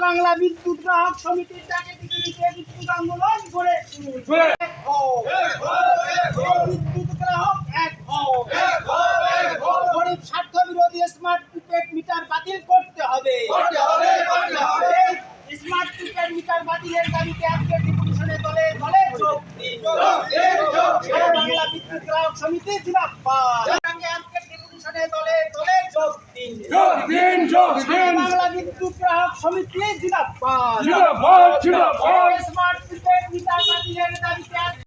বাংলা বিদ্যুৎ গ্রাহক সমিতির ডাকে পৃথিবীতে বিদ্যুৎ আন্দোলন করে বিদ্যুৎ গ্রাহক এক হও। গরিব স্বার্থ বিরোধী স্মার্ট প্রিপেড মিটার বাতিল করতে হবে। স্মার্ট প্রিপেড মিটার বাতিলের দাবিতে আজকে ডিপুটেশনে দলে দলে যোগ দিন। বাংলা বিদ্যুৎ গ্রাহক সমিতি জিন্দাবাদ। আজকে ডিপুটেশনে দলে দলে যোগ দিন। বাংলা বিদ্যুৎ গ্রাহক সমিতি জিন্দাবাদ। স্মার্ট প্রিপেড মিটার বাতিলের দাবিতে